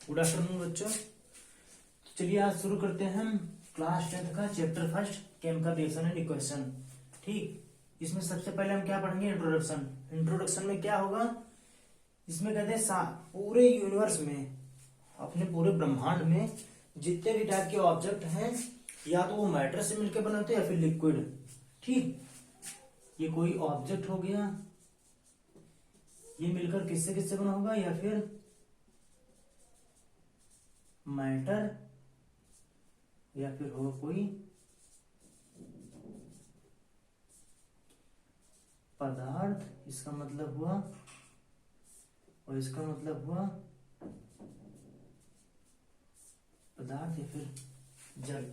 Good afternoon बच्चों। चलिए आज शुरू करते हैं हम क्लास 10th का chapter first chemical reaction and equation. ठीक, इसमें सबसे पहले हम क्या पढ़ेंगे? इंट्रोडक्शन। इंट्रोडक्शन में क्या होगा? इसमें कहते हैं पूरे यूनिवर्स में, अपने पूरे ब्रह्मांड में जितने भी टाइप के ऑब्जेक्ट हैं, या तो वो मैटर से मिलकर बने होते हैं या फिर लिक्विड। ठीक, ये कोई ऑब्जेक्ट हो गया, ये मिलकर किससे किससे बना होगा, या फिर मैटर, या फिर हो कोई पदार्थ। इसका मतलब हुआ, और इसका मतलब हुआ पदार्थ या फिर जल।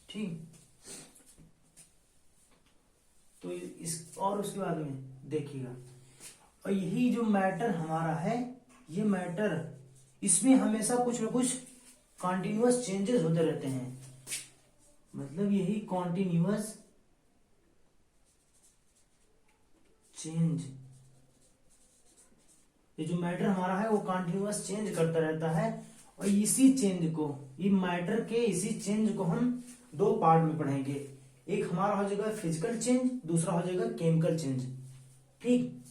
ठीक, तो इस और उसके बाद में देखिएगा, और यही जो मैटर हमारा है, ये मैटर, इसमें हमेशा कुछ ना कुछ कॉन्टिन्यूअस चेंजेस होते रहते हैं। मतलब यही कॉन्टिन्यूअस चेंज, ये जो मैटर हमारा है वो कॉन्टिन्यूअस चेंज करता रहता है। और इसी चेंज को, ये मैटर के इसी चेंज को हम दो पार्ट में पढ़ेंगे। एक हमारा हो जाएगा फिजिकल चेंज, दूसरा हो जाएगा केमिकल चेंज। ठीक,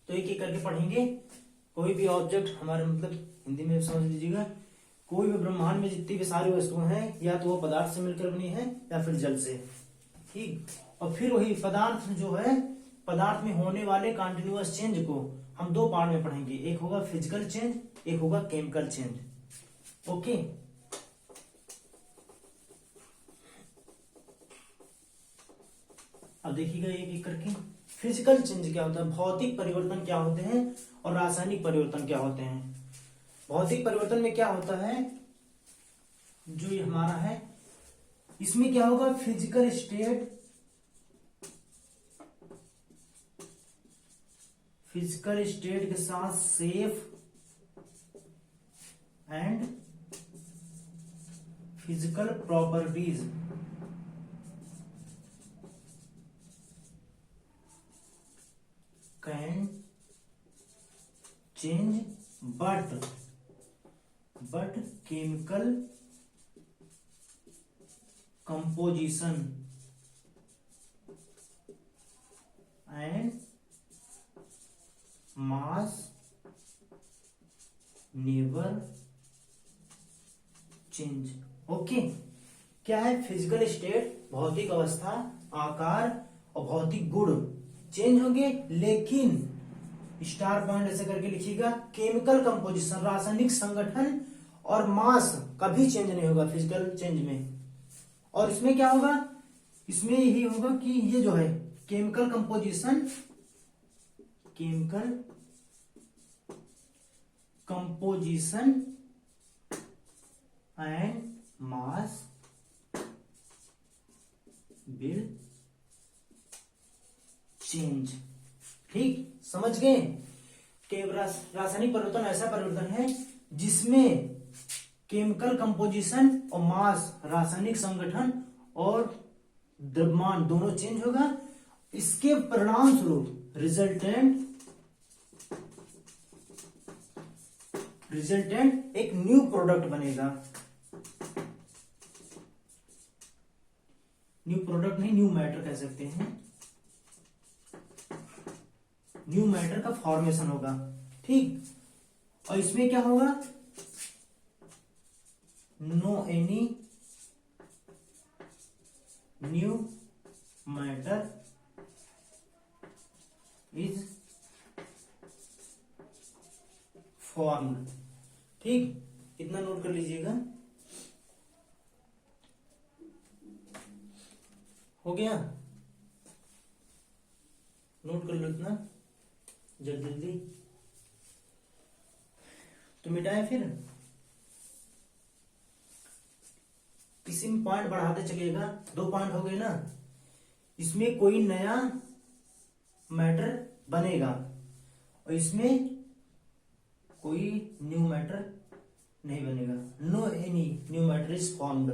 तो एक एक करके पढ़ेंगे। कोई भी ऑब्जेक्ट हमारे, मतलब हिंदी में समझ लीजिएगा, कोई भी ब्रह्मांड में जितनी भी सारी वस्तुएं हैं, या तो वो पदार्थ से मिलकर बनी है या फिर जल से। ठीक, और फिर वही पदार्थ जो है, पदार्थ में होने वाले कॉन्टिन्यूअस चेंज को हम दो पार्ट में पढ़ेंगे। एक होगा फिजिकल चेंज, एक होगा केमिकल चेंज। ओके, अब देखिएगा एक एक करके। फिजिकल चेंज क्या होता है? भौतिक परिवर्तन क्या होते हैं, और रासायनिक परिवर्तन क्या होते हैं। भौतिक परिवर्तन में क्या होता है, जो ये हमारा है, इसमें क्या होगा? फिजिकल स्टेट, फिजिकल स्टेट के साथ safe and physical properties can change, but chemical composition and mass never change. Okay, क्या है? फिजिकल स्टेट, भौतिक अवस्था, आकार और भौतिक गुण चेंज होंगे, लेकिन स्टार पॉइंट ऐसे करके लिखिएगा, केमिकल कंपोजिशन, रासायनिक संगठन और मास कभी चेंज नहीं होगा फिजिकल चेंज में। और इसमें क्या होगा? इसमें यही होगा कि ये जो है chemical composition, chemical composition and mass will change. ठीक, समझ गए? रासायनिक परिवर्तन ऐसा परिवर्तन है जिसमें केमिकल कंपोजिशन और मास, रासायनिक संगठन और द्रव्यमान दोनों चेंज होगा। इसके परिणाम स्वरूप रिजल्टेंट एक न्यू प्रोडक्ट बनेगा। न्यू प्रोडक्ट नहीं, न्यू मैटर कह सकते हैं। न्यू मैटर का फॉर्मेशन होगा। ठीक, और इसमें क्या होगा? No any new matter is formed. ठीक, इतना नोट कर लीजिएगा। हो गया? नोट कर लो इतना जल्दी जल्दी। तो मिटाए, फिर किसी में पॉइंट बढ़ाते चलिएगा। 2 पॉइंट हो गए ना। इसमें कोई नया मैटर बनेगा और इसमें कोई न्यू मैटर नहीं बनेगा। No any new matter is formed.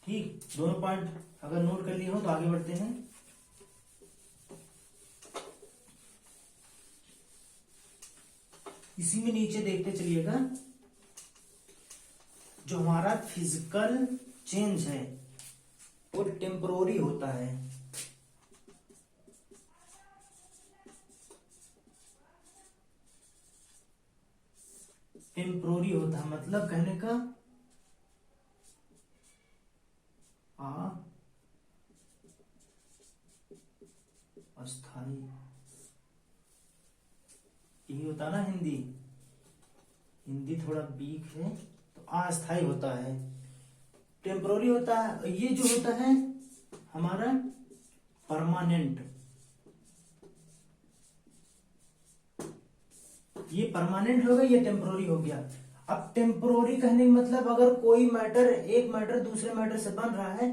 ठीक, दोनों पॉइंट अगर नोट कर लिए हो तो आगे बढ़ते हैं। इसी में नीचे देखते चलिएगा, जो हमारा फिजिकल चेंज है वो टेम्पोररी होता है। टेम्पोररी होता है मतलब कहने का अस्थाई, यही होता ना हिंदी, हिंदी थोड़ा वीक है तो अस्थाई होता है, टेम्पोररी होता है। ये जो होता है हमारा परमानेंट, ये परमानेंट हो गया, ये टेम्पोररी हो गया। अब टेम्पोररी कहने का मतलब अगर कोई मैटर, एक मैटर दूसरे मैटर से बन रहा है,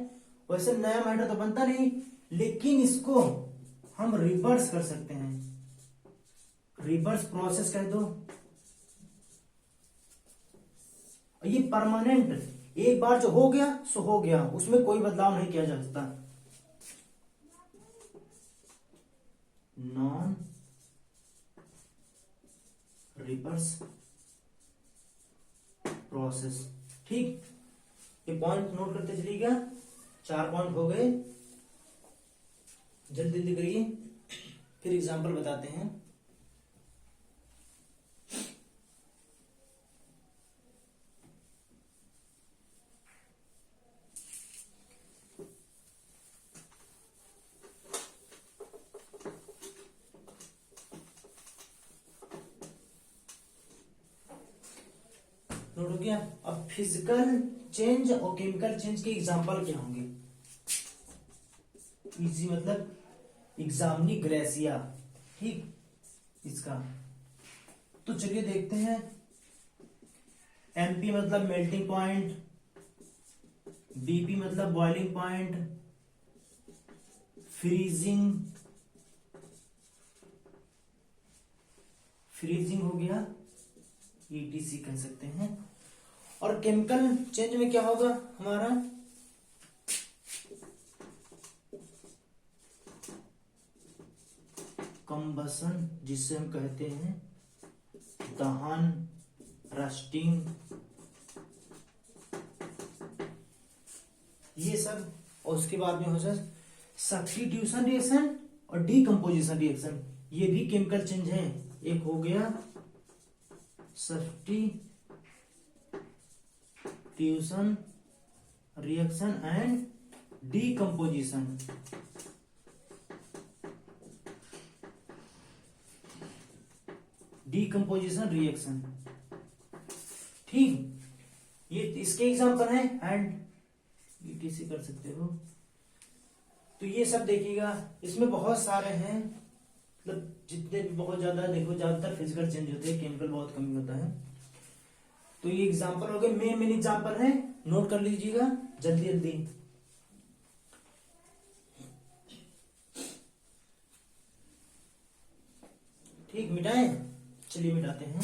वैसे नया मैटर तो बनता नहीं, लेकिन इसको हम रिवर्स कर सकते हैं, रिवर्स प्रोसेस कह दो। ये परमानेंट, एक बार जो हो गया सो हो गया, उसमें कोई बदलाव नहीं किया जा सकता। नॉन रिवर्स प्रोसेस, ठीक। ये पॉइंट नोट करते चलिएगा, 4 पॉइंट हो गए। जल्दी जल्दी करिए, फिर एग्जाम्पल बताते हैं। नोट हो गया। अब फिजिकल चेंज और केमिकल चेंज के एग्जाम्पल क्या होंगे? इजी मतलब एग्जामनी ग्लेसिया, ठीक इसका। तो चलिए देखते हैं। एमपी मतलब मेल्टिंग पॉइंट, बीपी मतलब बॉइलिंग पॉइंट, फ्रीजिंग, फ्रीजिंग हो गया, ईटीसी कह सकते हैं। और केमिकल चेंज में क्या होगा हमारा? कंबसन, जिससे हम कहते हैं दहन, रस्टिंग, ये सब। और उसके बाद में हो जाए सब्स्टिट्यूशन रिएक्शन और डीकम्पोजिशन रिएक्शन, ये भी केमिकल चेंज है। एक हो गया substitution reaction and decomposition. Decomposition reaction, ठीक। ये इसके एग्जाम्पल है, एंड ईटीसी कर सकते हो। तो ये सब देखिएगा, इसमें बहुत सारे हैं, मतलब जितने भी बहुत ज्यादा देखो, ज्यादातर फिजिकल चेंज होते हैं, केमिकल बहुत कम होता है। तो ये एग्जाम्पल हो गए, मेन एग्जाम्पल है, नोट कर लीजिएगा जल्दी जल्दी। ठीक, मिटाएं, चलिए मिटाते हैं।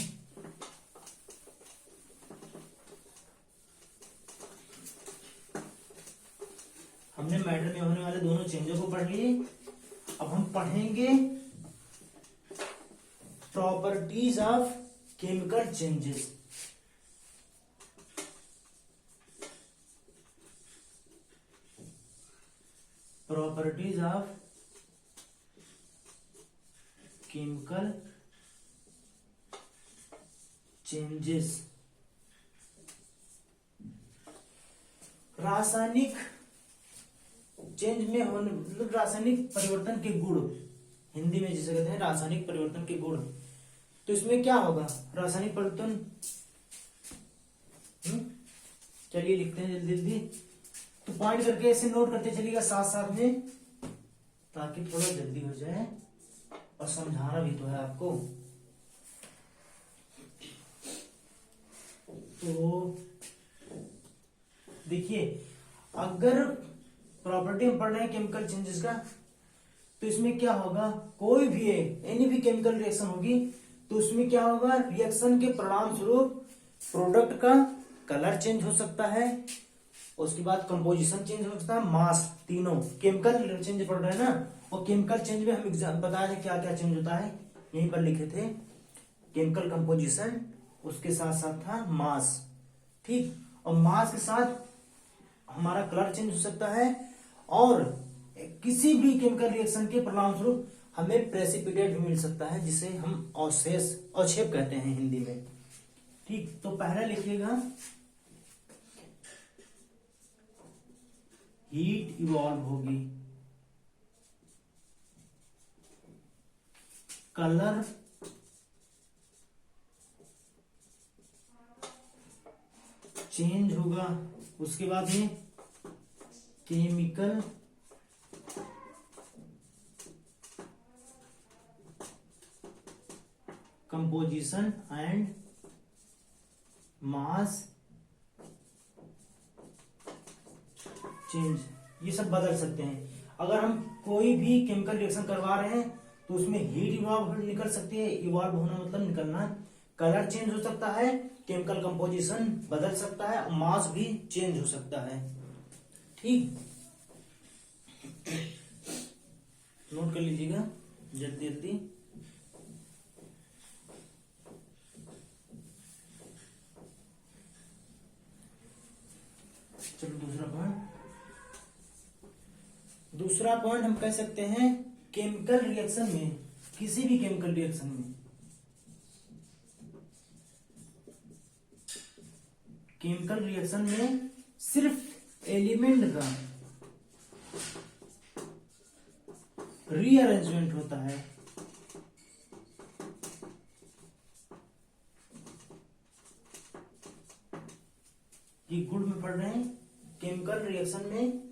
हमने मैटर में होने वाले दोनों चेंजों को पढ़ लिए। अब हम पढ़ेंगे properties of chemical changes. Properties of chemical changes. रासायनिक चेंज में होने, मतलब रासायनिक परिवर्तन के गुण, हिंदी में जिसे कहते हैं रासायनिक परिवर्तन के गुण। तो इसमें क्या होगा रासायनिक परिवर्तन? चलिए लिखते हैं जल्दी जल्दी। तो पॉइंट करके ऐसे नोट करते चलिएगा साथ साथ में, ताकि थोड़ा जल्दी हो जाए, और समझाना भी तो है आपको। तो देखिए, अगर प्रॉपर्टी हम पढ़ रहे हैं केमिकल चेंजेस का, तो इसमें क्या होगा, कोई भी एनी भी केमिकल रिएक्शन होगी तो उसमें क्या होगा, रिएक्शन के परिणाम स्वरूप प्रोडक्ट का कलर चेंज हो सकता है, उसके बाद कंपोजिशन चेंज हो सकता है, मास, तीनों केमिकल चेंज पढ़ रहे हैं ना। और केमिकल चेंज में हम एग्जाम बताया क्या क्या चेंज होता है, यहीं पर लिखे थे। केमिकल कंपोजिशन, उसके साथ साथ था मास। ठीक, और मास के साथ हमारा कलर चेंज हो सकता है, और किसी भी केमिकल रिएक्शन के परिणाम स्वरूप हमें प्रेसिपिटेट भी मिल सकता है, जिसे हम अवशेष, अवक्षेप कहते हैं हिंदी में। ठीक, तो पहला लिखिएगा हीट इवॉल्व होगी, कलर चेंज होगा, उसके बाद में chemical composition and mass change, ये सब बदल सकते हैं। अगर हम कोई भी केमिकल रिएक्शन करवा रहे हैं तो उसमें हीट इवॉल्व निकल सकती है, इवॉल्व होना मतलब निकलना, कलर चेंज हो सकता है, केमिकल कंपोजिशन बदल सकता है, मास भी चेंज हो सकता है। ठीक, नोट कर लीजिएगा जल्दी जल्दी। चलो दूसरा पॉइंट हम कह सकते हैं, केमिकल रिएक्शन में, किसी भी केमिकल रिएक्शन में सिर्फ एलिमेंट का रीअरेंजमेंट होता है। ये गुड में पढ़ रहे हैं, केमिकल रिएक्शन में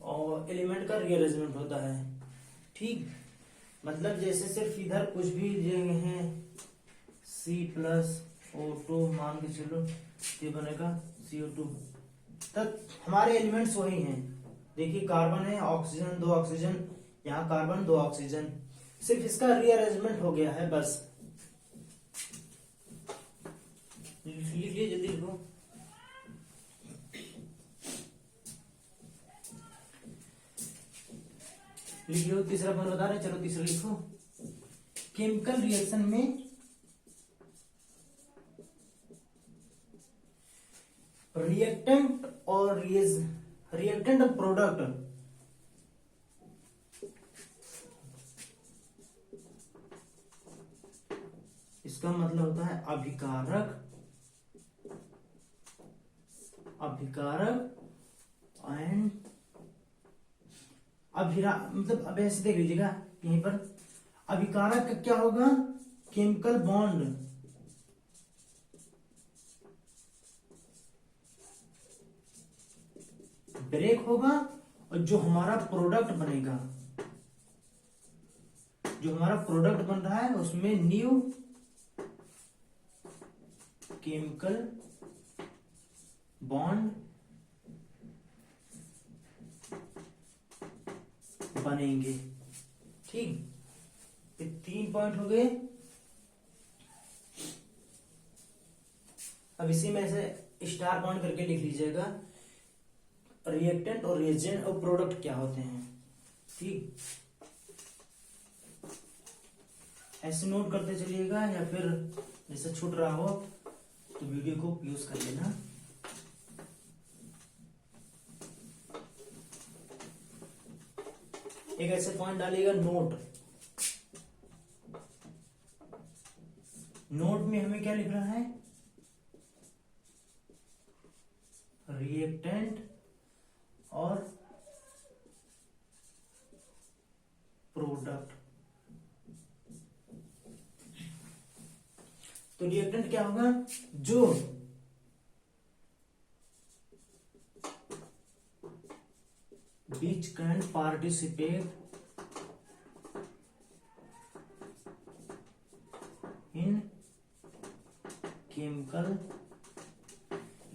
और एलिमेंट का रीअरेंजमेंट होता है। ठीक, मतलब जैसे सिर्फ इधर कुछ भी जगह है C+O2 मान के चलो, ये बनेगा CO2, तब हमारे एलिमेंट्स वही हैं। देखिए कार्बन है, ऑक्सीजन, 2 ऑक्सीजन, यहाँ कार्बन 2 ऑक्सीजन, सिर्फ इसका रीअरेंजमेंट हो गया है बस। लिखिए जल्दी लिखो। लिखियो, तीसरा पॉइंट बता रहे, चलो तीसरा लिखो। केमिकल रिएक्शन में रिएक्टेंट और प्रोडक्ट इसका मतलब होता है अभिकारक एंड मतलब अब ऐसे देख लीजिएगा, यहीं पर अभिकारक का क्या होगा, केमिकल बॉन्ड ब्रेक होगा, और जो हमारा प्रोडक्ट बन रहा है उसमें न्यू केमिकल बॉन्ड बनेंगे। ठीक, ये 3 पॉइंट हो गए। अब इसी में से स्टार पॉइंट करके लिख लीजिएगा, रिएक्टेंट और रिएजेंट और प्रोडक्ट क्या होते हैं। ठीक, ऐसे नोट करते चलिएगा, या फिर जैसे छूट रहा हो तो वीडियो को यूज कर लेना। एक ऐसे पॉइंट डालिएगा नोट में हमें क्या लिख रहा है, रिएक्टेंट और प्रोडक्ट। तो रिएक्टेंट क्या होगा, जो which can participate in chemical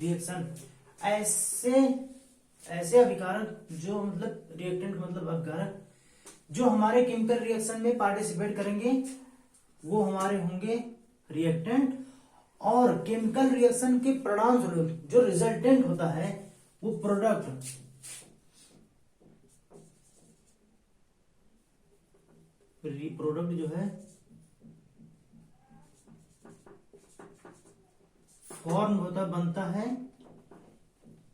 reaction। ऐसे अभिकारक जो मतलब रिएक्टेंट मतलब अभिकारक जो हमारे केमिकल रिएक्शन में पार्टिसिपेट करेंगे वो हमारे होंगे रिएक्टेंट, और केमिकल रिएक्शन के परिणाम स्वरूप जो रिजल्टेंट होता है वो प्रोडक्ट। प्रोडक्ट जो है फॉर्म होता बनता है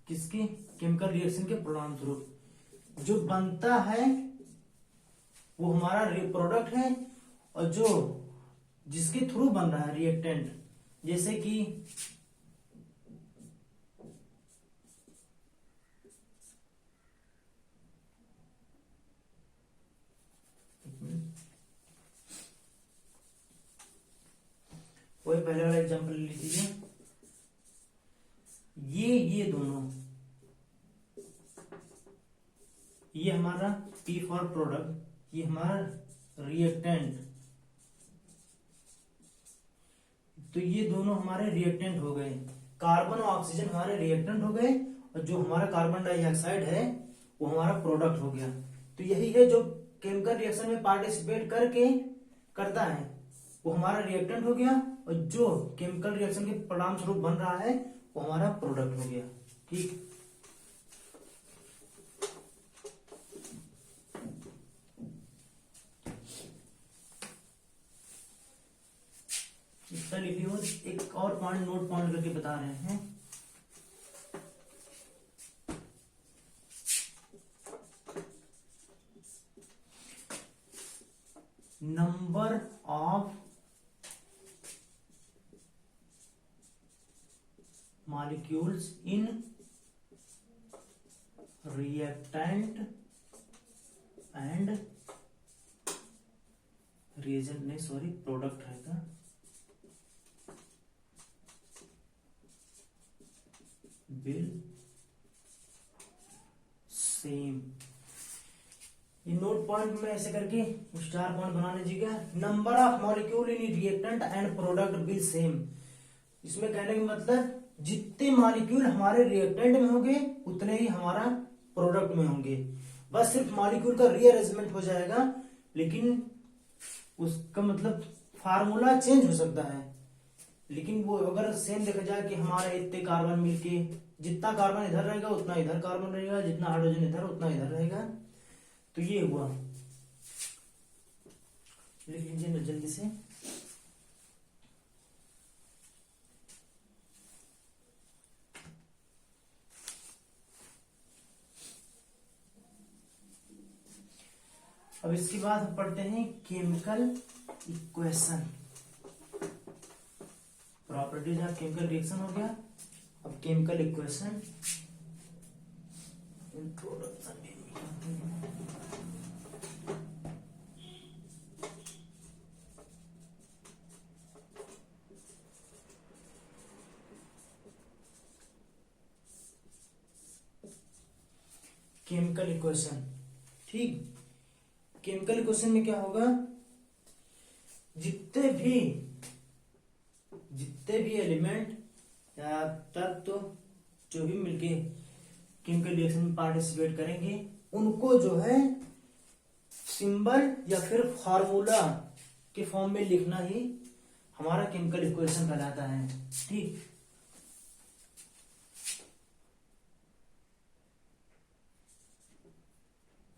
किसके, केमिकल रिएक्शन के परिणाम स्वरूप। जो बनता है वो हमारा प्रोडक्ट है, और जो जिसके थ्रू बन रहा है रिएक्टेंट, जैसे कि कोई पहले वाला एग्जांपल ले लीजिए, ये दोनों, ये हमारा P फॉर प्रोडक्ट, ये हमारा रिएक्टेंट, तो ये दोनों हमारे रिएक्टेंट हो गए। कार्बन और ऑक्सीजन हमारे रिएक्टेंट हो गए, और जो हमारा कार्बन डाइऑक्साइड है वो हमारा प्रोडक्ट हो गया। तो यही है जो केमिकल रिएक्शन में पार्टिसिपेट करके करता है वो हमारा रिएक्टेंट हो गया, और जो केमिकल रिएक्शन के परिणाम स्वरूप बन रहा है वो हमारा प्रोडक्ट हो गया। ठीक, इतना लिखिए। और एक और पॉइंट नोट पॉइंट करके बता रहे हैं, number of molecules in reactant and reagent, नहीं सॉरी प्रोडक्ट रहेगा, will सेम। ये नोट पॉइंट में ऐसे करके स्टार पॉइंट बना लीजिएगा। Number of molecule in reactant and product will same. इसमें कहने का मतलब जितने मॉलिक्यूल हमारे रिएक्टेंट में होंगे उतने ही हमारा प्रोडक्ट में होंगे, बस सिर्फ मॉलिक्यूल का रीअरेंजमेंट हो जाएगा, लेकिन उसका मतलब फार्मूला चेंज हो सकता है। लेकिन वो अगर सेम देखा जाए कि हमारे इतने कार्बन मिलके, जितना कार्बन इधर रहेगा उतना इधर कार्बन रहेगा, जितना हाइड्रोजन इधर उतना इधर रहेगा, तो ये हुआ। लिख लीजिए ना जल्दी से। अब इसके बाद हम पढ़ते हैं chemical equation. Properties of chemical reaction हो गया। अब chemical equation, introduction. Chemical equation, ठीक। केमिकल इक्वेशन में क्या होगा, जितने भी एलिमेंट या तत्व जो भी मिलके केमिकल रिएक्शन में पार्टिसिपेट करेंगे उनको जो है सिंबल या फिर फॉर्मूला के फॉर्म में लिखना ही हमारा केमिकल इक्वेशन कहलाता है, ठीक।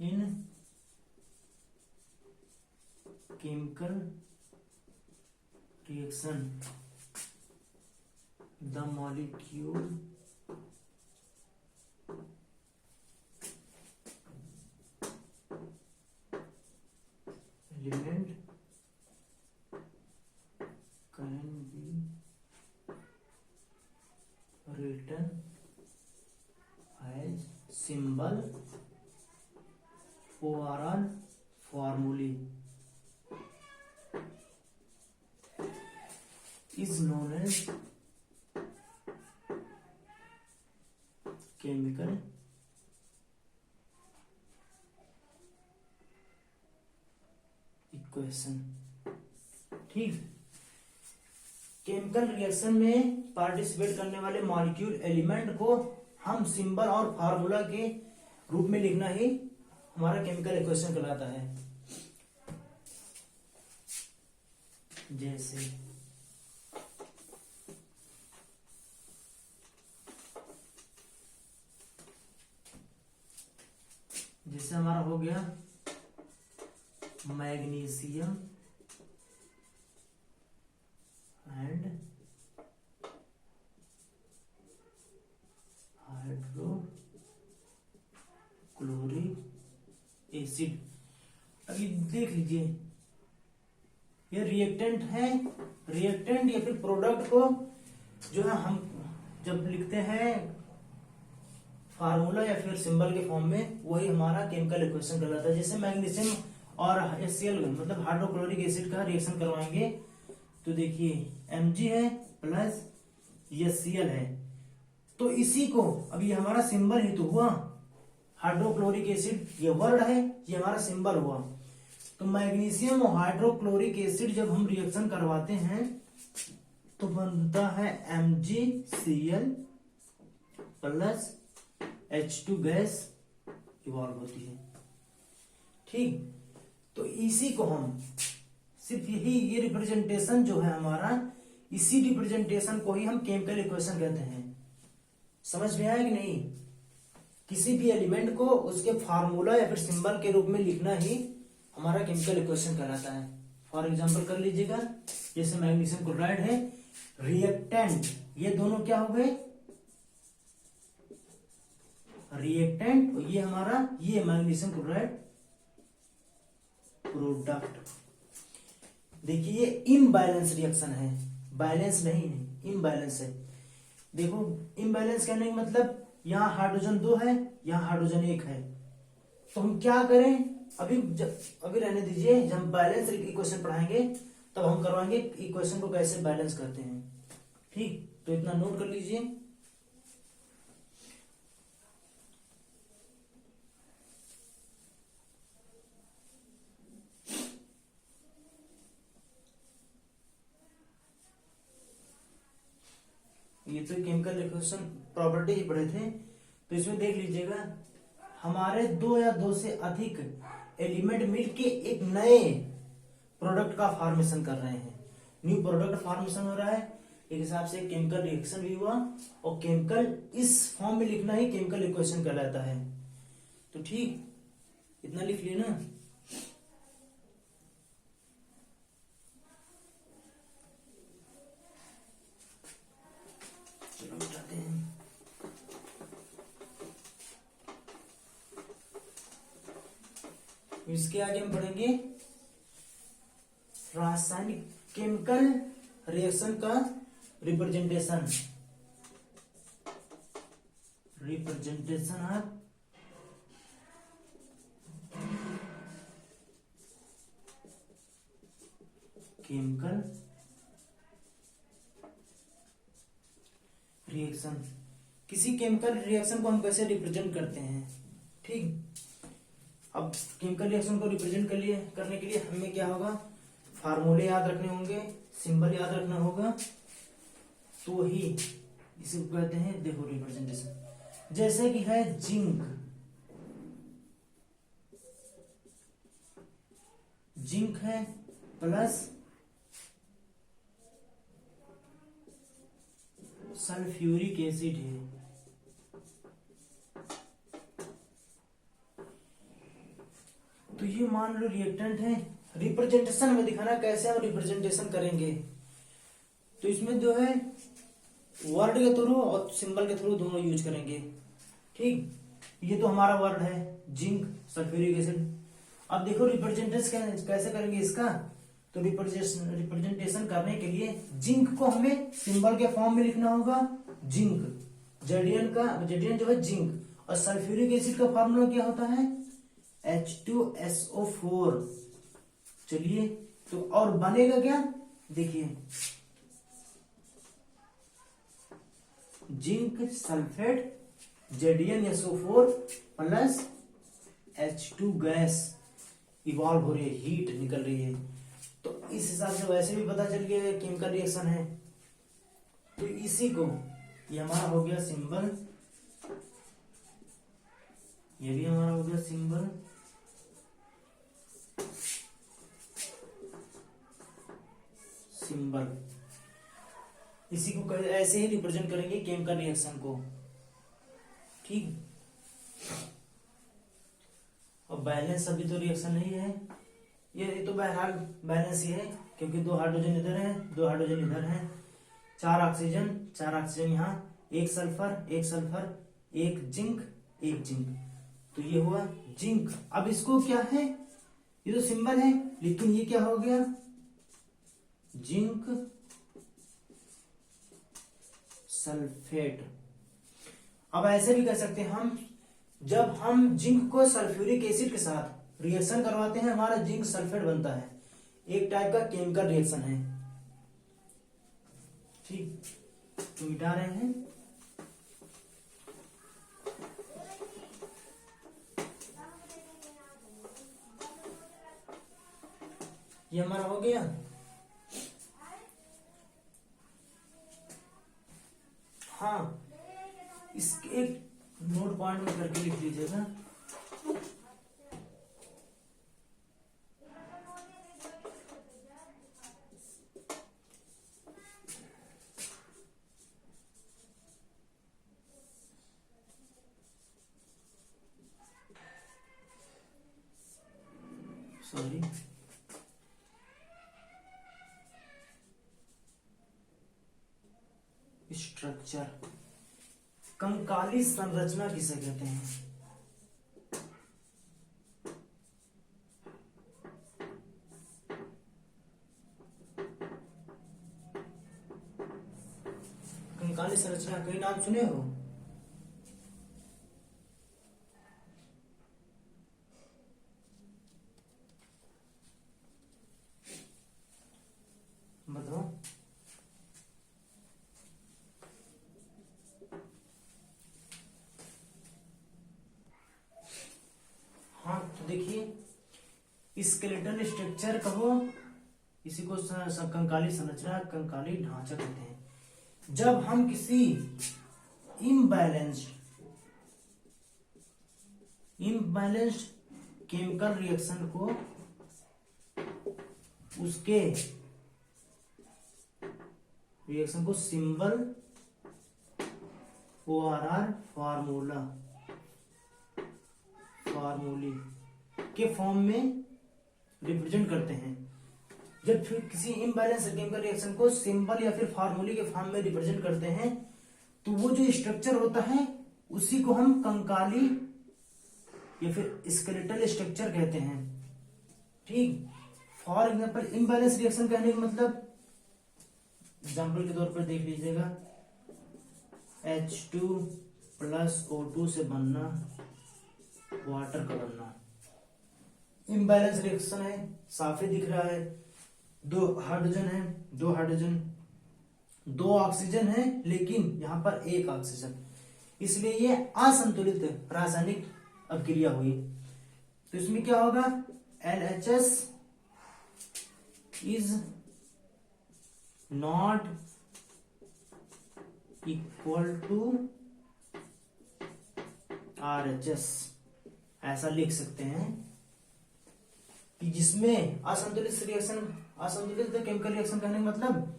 इन chemical reaction the molecule element can be written as symbol or formulae is known as chemical equation, ठीक। केमिकल रिएक्शन में पार्टिसिपेट करने वाले मॉलिक्यूल एलिमेंट को हम सिंबल और फार्मूला के रूप में लिखना ही हमारा केमिकल इक्वेशन कहलाता है। जैसे हमारा हो गया मैग्नीशियम एंड एसिड। अभी देख लीजिए, ये रिएक्टेंट है, रिएक्टेंट या फिर प्रोडक्ट को जो है हम जब लिखते हैं फार्मूला या फिर सिंबल के फॉर्म में, वही हमारा केमिकल इक्वेशन कहलाता है। जैसे मैग्नीशियम और HCl मतलब हाइड्रोक्लोरिक एसिड का रिएक्शन करवाएंगे तो देखिए Mg है प्लस HCl है, तो इसी को अभी हमारा सिंबल ही तो हुआ हाइड्रोक्लोरिक एसिड, ये वर्ड है, ये हमारा सिंबल हुआ। तो मैग्नीशियम और हाइड्रोक्लोरिक एसिड जब हम रिएक्शन करवाते हैं तो बनता है MgCl plus H2 gas evolve होती है। ठीक, तो इसी को हम सिर्फ यही ये रिप्रेजेंटेशन जो है हमारा, इसी रिप्रेजेंटेशन को ही हम केमिकल इक्वेशन कहते हैं। समझ में आया कि नहीं? किसी भी एलिमेंट को उसके फार्मूला या फिर सिंबल के रूप में लिखना ही हमारा केमिकल इक्वेशन कहलाता है। फॉर एग्जांपल कर लीजिएगा, जैसे मैग्नीशियम क्लोराइड है रिएक्टेंट, ये दोनों क्या हो गए रिएक्टेंट, और ये हमारा ये मैग्नीशियम क्लोराइड प्रोडक्ट। देखिए ये इम्बैलेंस रिएक्शन है, बैलेंस नहीं है, इम्बैलेंस है। देखो इम्बैलेंस कहने का मतलब यहाँ हाइड्रोजन 2 है, यहाँ हाइड्रोजन 1 है, तो हम क्या करें, अभी रहने दीजिए, जब हम बैलेंस इक्वेशन पढ़ाएंगे तब हम करवाएंगे इक्वेशन को कैसे बैलेंस करते हैं। ठीक, तो इतना नोट कर लीजिए। ये तो केमिकल इक्वेशन प्रॉपर्टी ही पढ़े थे, तो इसमें देख लीजिएगा हमारे 2 या 2 से अधिक एलिमेंट मिलके एक नए प्रोडक्ट का फॉर्मेशन कर रहे हैं, न्यू प्रोडक्ट फॉर्मेशन हो रहा है। एक हिसाब से केमिकल रिएक्शन भी हुआ, और केमिकल इस फॉर्म में लिखना ही केमिकल इक्वेशन कहलाता है। तो ठीक, इतना लिख लिए ना। चलो बताते हैं। इसके आगे हम पढ़ेंगे रासायनिक केमिकल रिएक्शन का रिप्रेजेंटेशन ऑफ केमिकल रिएक्शन। किसी केमिकल रिएक्शन को हम कैसे रिप्रेजेंट करते हैं। ठीक, अब केमिकल रिएक्शन को रिप्रेजेंट करने के लिए हमें क्या होगा, फार्मूले याद रखने होंगे, सिंबल याद रखना होगा, तो ही इसे कहते हैं देखो रिप्रेजेंटेशन। जैसे कि है जिंक, जिंक है प्लस सल्फ्यूरिक एसिड है, तो ये मान लो रिएक्टेंट है। रिप्रेजेंटेशन में दिखाना कैसे हम रिप्रेजेंटेशन करेंगे, तो इसमें जो है वर्ड के थ्रू और सिंबल के थ्रू दोनों यूज करेंगे। ठीक, ये तो हमारा वर्ड है जिंक सल्फ्यूरिक एसिड। अब देखो रिप्रेजेंटेशन कैसे करेंगे इसका, तो रिप्रेजेंटेशन करने के लिए जिंक को हमें सिंबल के फॉर्म में लिखना होगा, जिंक, जेडियन जो है जिंक, और सल्फ्यूरिक एसिड का फॉर्मूला क्या होता है H2SO4। चलिए, तो और बनेगा क्या, देखिए zinc sulphate JDnSO4 plus H2 gas evolve हो रही है, हीट निकल रही है। तो इस हिसाब से वैसे भी पता चल गया केमिकल रिएक्शन है। तो इसी को, ये हमारा हो गया सिंबल, ये भी हमारा हो गया सिंबल, इसी को ऐसे ही रिप्रेजेंट करेंगे केमिकल रिएक्शन को। ठीक, और बैलेंस अभी तो रिएक्शन नहीं है, ये तो बहरहाल बैलेंस ही है, क्योंकि 2 हाइड्रोजन इधर है, 2 हाइड्रोजन इधर है, 4 ऑक्सीजन यहाँ, 1 सल्फर, 1 जिंक, 1 जिंक, तो ये हुआ जिंक। अब इसको क्या है, ये तो सिंबल है, लेकिन ये क्या हो गया, जिंक सल्फेट। अब ऐसे भी कर सकते हैं हम, जब हम जिंक को सल्फ्यूरिक एसिड के साथ रिएक्शन करवाते हैं हमारा जिंक सल्फेट बनता है, एक टाइप का केमिकल रिएक्शन है। ठीक, तो मिटा रहे हैं। ये हमारा हो गया। हाँ, इसके एक नोट पॉइंट में करके लिख लीजिएगा। सॉरी, स्ट्रक्चर, कंकाली संरचना किसे कहते हैं? कंकाली संरचना कई नाम सुने हो? बताओ। हाँ, तो देखिए, स्केलेटल स्ट्रक्चर कहो, इसी को कंकाली संरचना, कंकाली ढांचा कहते हैं। जब हम किसी इम्बैलेंस्ड केमिकल रिएक्शन को उसके रिएक्शन को सिंबल ORR फार्मूली के फॉर्म में रिप्रेजेंट करते हैं। जब फिर किसी इम्बैलेंस केमिकल रिएक्शन को सिंबल या फिर फार्मूली के फॉर्म में रिप्रेजेंट करते हैं, तो वो जो स्ट्रक्चर होता है उसी को हम कंकाली या फिर स्केलेटल स्ट्रक्चर कहते हैं। ठीक, फॉर एग्जाम्पल इम्बैलेंस रिएक्शन कहने का मतलब, एग्जाम्पल के तौर पर देख लीजिएगा, H2+O2 से बनना, वाटर का बनना, इम्बैलेंस रिएक्शन है, साफ ही दिख रहा है। दो हाइड्रोजन, दो ऑक्सीजन है, लेकिन यहां पर एक ऑक्सीजन, इसलिए ये असंतुलित रासायनिक अभिक्रिया हुई। तो इसमें क्या होगा, LHS is not equal to RHS, ऐसा लिख सकते हैं कि जिसमें असंतुलित केमिकल रिएक्शन कहने का मतलब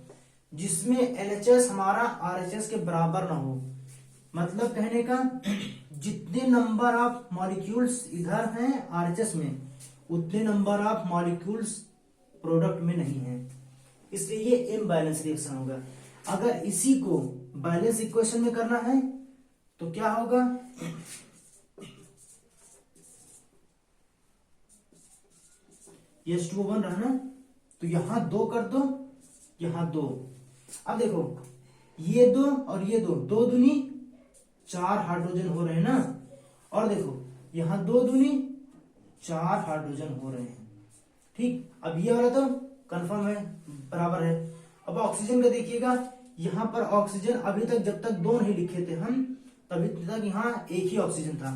जिसमें LHS हमारा RHS के बराबर ना हो। मतलब कहने का, जितने नंबर ऑफ मॉलिक्यूल्स इधर हैं RHS में, उतने नंबर ऑफ मॉलिक्यूल्स प्रोडक्ट में नहीं है, इसलिए ये इम्बैलेंस रिएक्शन होगा। अगर इसी को बैलेंस इक्वेशन में करना है तो क्या होगा, ये H2O बन रहा है ना, तो यहां 2 कर दो, यहां 2। अब देखो, ये 2 और ये 2, 2 दूनी 4 हाइड्रोजन हो रहे हैं ना, और देखो यहां 2 दूनी 4 हाइड्रोजन हो रहे हैं। ठीक, अब ये वाला तो कंफर्म है, बराबर है। अब ऑक्सीजन का देखिएगा, यहां पर ऑक्सीजन अभी तक जब तक 2 नहीं लिखे थे हम, तभी तक यहाँ एक ही ऑक्सीजन था।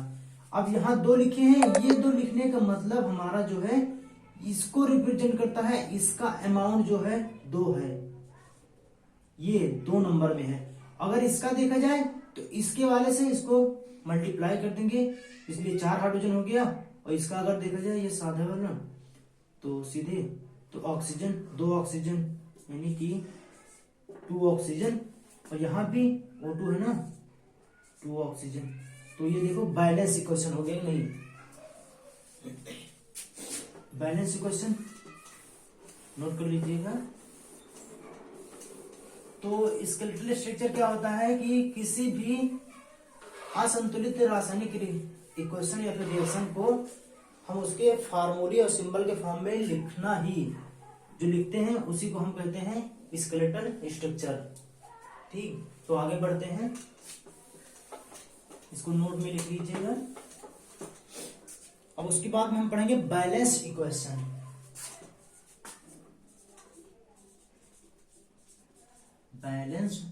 अब यहाँ 2 लिखे हैं, ये 2 लिखने का मतलब हमारा जो है इसको रिप्रेजेंट करता है, इसका अमाउंट जो है 2 है, ये 2 नंबर में है। अगर इसका देखा जाए तो इसके वाले से इसको मल्टीप्लाई कर देंगे, इसलिए 4 हाइड्रोजन हो गया, और इसका अगर देखा जाए ये साधा वाला, तो सीधे तो ऑक्सीजन, 2 ऑक्सीजन यानी कि 2 ऑक्सीजन, और यहाँ भी O2 है ना, 2 ऑक्सीजन। तो ये देखो बैलेंस इक्वेशन हो गया, नहीं बैलेंस इक्वेशन नोट कर लीजिएगा। तो स्केलेटल स्ट्रक्चर क्या होता है कि किसी भी असंतुलित रासायनिक इक्वेशन या फिर रिएक्शन को हम उसके फार्मूले और सिंबल के फॉर्म में लिखना ही, जो लिखते हैं उसी को हम कहते हैं स्केलेटल स्ट्रक्चर। ठीक, तो आगे बढ़ते हैं, इसको नोट में लिख लीजिएगा। अब उसके बाद में हम पढ़ेंगे बैलेंस इक्वेशन। बैलेंस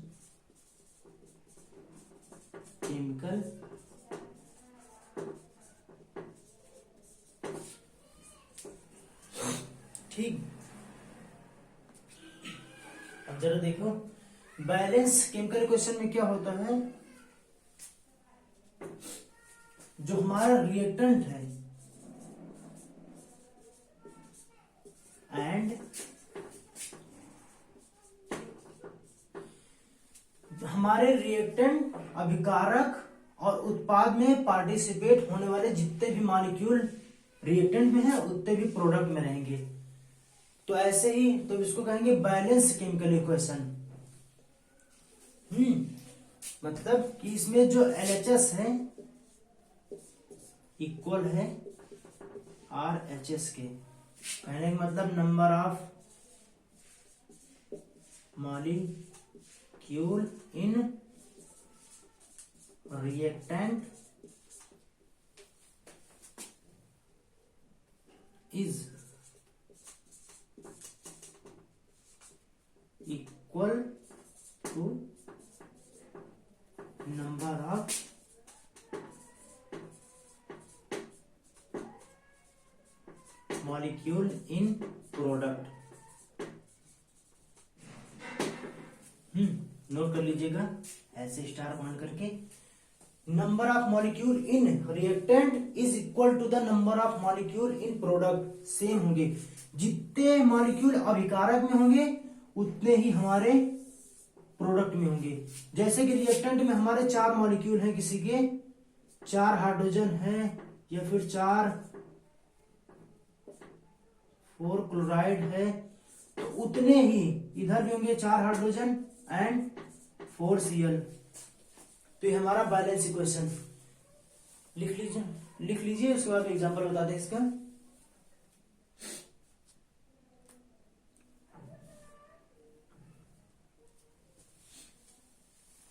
केमिकल ठीक। अब जरा देखो बैलेंस केमिकल इक्वेशन में क्या होता है, जो हमारा रिएक्टेंट है एंड हमारे रिएक्टेंट, अभिकारक और उत्पाद में पार्टिसिपेट होने वाले जितने भी मॉलिक्यूल रिएक्टेंट में है उतने भी प्रोडक्ट में रहेंगे। तो ऐसे ही तो इसको कहेंगे बैलेंस केमिकल इक्वेशन। मतलब कि इसमें जो LHS है इक्वल है RHS के, कहने का मतलब number of molecule in reactant is equal to number of molecule in product। Note कर लीजिएगा ऐसे स्टार पॉइंट करके, number of molecule in reactant is equal to the number of molecule in product. Same होंगे, जितने molecule अभिकारक में होंगे उतने ही हमारे प्रोडक्ट में होंगे। जैसे कि रिएक्टेंट में हमारे 4 मॉलिक्यूल हैं, किसी के 4 हाइड्रोजन है या फिर 4 क्लोराइड है, तो उतने ही इधर भी होंगे 4 हाइड्रोजन एंड 4 Cl। तो ये हमारा बैलेंस इक्वेशन लिख लीजिए। उसके बाद एग्जांपल बता दें इसका।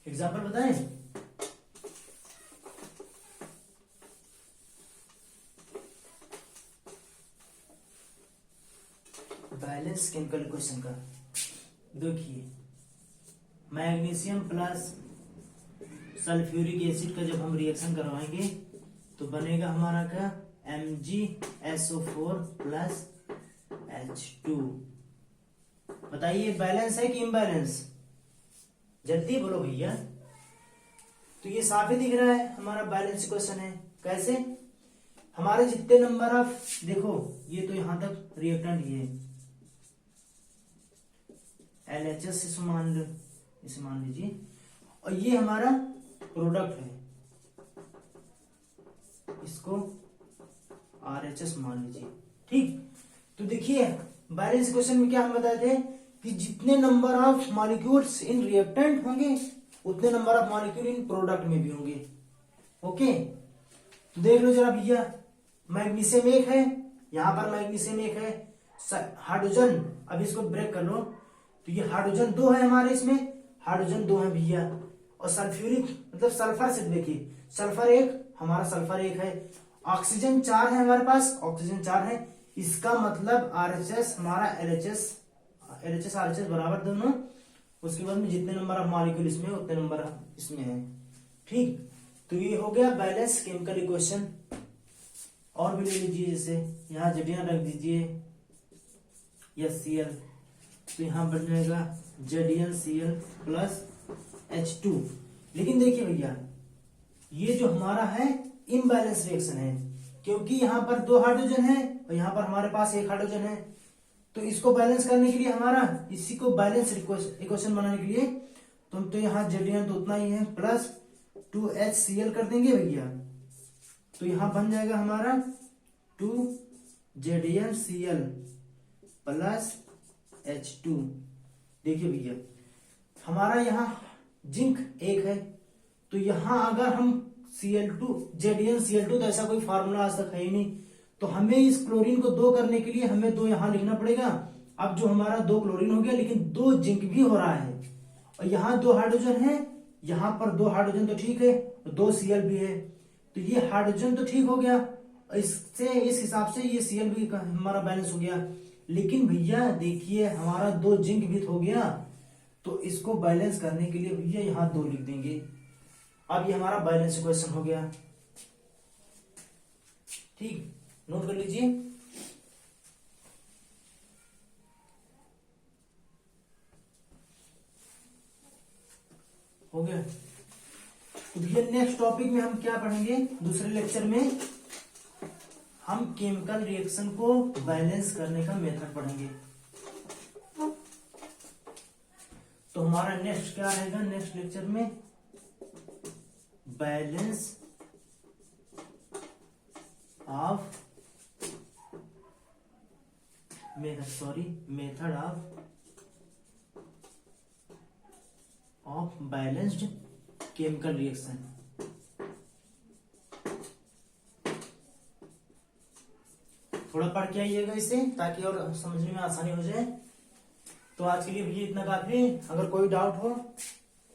एग्जांपल बताएं, बैलेंस केमिकल इक्वेशन का। देखिए मैग्नीशियम प्लस सल्फ्यूरिक एसिड का जब हम रिएक्शन करवाएंगे तो बनेगा हमारा क्या, MgSO4 प्लस H2। बताइए बैलेंस है कि इम्बैलेंस, जल्दी बोलो भैया। तो ये साफ ही दिख रहा है हमारा बैलेंस इक्वेशन है। कैसे, हमारे जितने नंबर ऑफ, देखो ये तो यहां तक रिएक्टेंट ये LHS इसे मान लीजिए, और ये हमारा प्रोडक्ट है, इसको RHS मान लीजिए। ठीक, तो देखिए बैलेंस इक्वेशन में क्या हम बताए थे कि जितने number of molecules in reactant होंगे उतने number of molecule in product में भी होंगे। ओके, तो देख लो जरा भैया, मैग्नीशियम 1 है, यहां पर मैग्नीशियम 1 है, हाइड्रोजन, अब इसको ब्रेक कर लो, तो ये हाइड्रोजन 2 है हमारे, इसमें हाइड्रोजन 2 है भैया। और सल्फ्यूरिक मतलब सल्फर से देखिए, सल्फर 1 हमारा, सल्फर 1 है, ऑक्सीजन 4 है हमारे पास, ऑक्सीजन 4 है, इसका मतलब RHS हमारा LHS RHS बराबर दोनों। उसके बाद में जितने नंबर ऑफ मॉलिक्यूल इसमें उतने नंबर इसमें है। ठीक, तो ये हो गया बैलेंस केमिकल इक्वेशन। और भी ले लीजिए, जैसे यहाँ जडियां रख दीजिए या Cl, तो यहाँ बन जाएगा ZnCl प्लस H2। लेकिन देखिए भैया, ये जो हमारा है इम्बैलेंस रिएक्शन है, क्योंकि यहाँ पर 2 हाइड्रोजन है और यहाँ पर हमारे पास 1 हाइड्रोजन है। तो इसको बैलेंस करने के लिए हमारा, इसी को बैलेंस इक्वेशन बनाने के लिए तो यहाँ Zn तो उतना ही है, प्लस 2HCl कर देंगे भैया, तो यहाँ बन जाएगा हमारा 2ZnCl प्लस H2। देखिए भैया, हमारा यहाँ जिंक 1 है, तो यहाँ अगर हम ZnCl2 तो ऐसा कोई फार्मूला आज तक है ही नहीं। तो हमें इस क्लोरीन को 2 करने के लिए हमें 2 यहां लिखना पड़ेगा। अब जो हमारा 2 क्लोरीन हो गया, लेकिन 2 जिंक भी हो रहा है, और यहाँ 2 हाइड्रोजन है, यहाँ पर 2 हाइड्रोजन तो ठीक है, 2 Cl भी है, तो ये हाइड्रोजन तो ठीक हो गया। इससे इस हिसाब से ये Cl भी हमारा बैलेंस हो गया। लेकिन भैया देखिए हमारा 2 जिंक भी हो गया, तो इसको बैलेंस करने के लिए भैया यहाँ 2 लिख देंगे। अब ये हमारा बैलेंस इक्वेशन हो गया। ठीक, नोट कर लीजिए। हो गया। तो भैया नेक्स्ट टॉपिक में हम क्या पढ़ेंगे, दूसरे लेक्चर में हम केमिकल रिएक्शन को बैलेंस करने का मेथड पढ़ेंगे। तो हमारा नेक्स्ट क्या रहेगा, नेक्स्ट लेक्चर में balance of method of balanced chemical reaction. थोड़ा पढ़ के आइएगा इसे, ताकि और समझने में आसानी हो जाए। तो आज के लिए भैया इतना काफी है। अगर कोई डाउट हो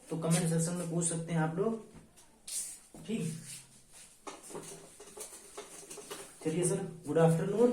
तो कमेंट सेक्शन में पूछ सकते हैं आप लोग। ठीक, चलिए सर, गुड आफ्टरनून।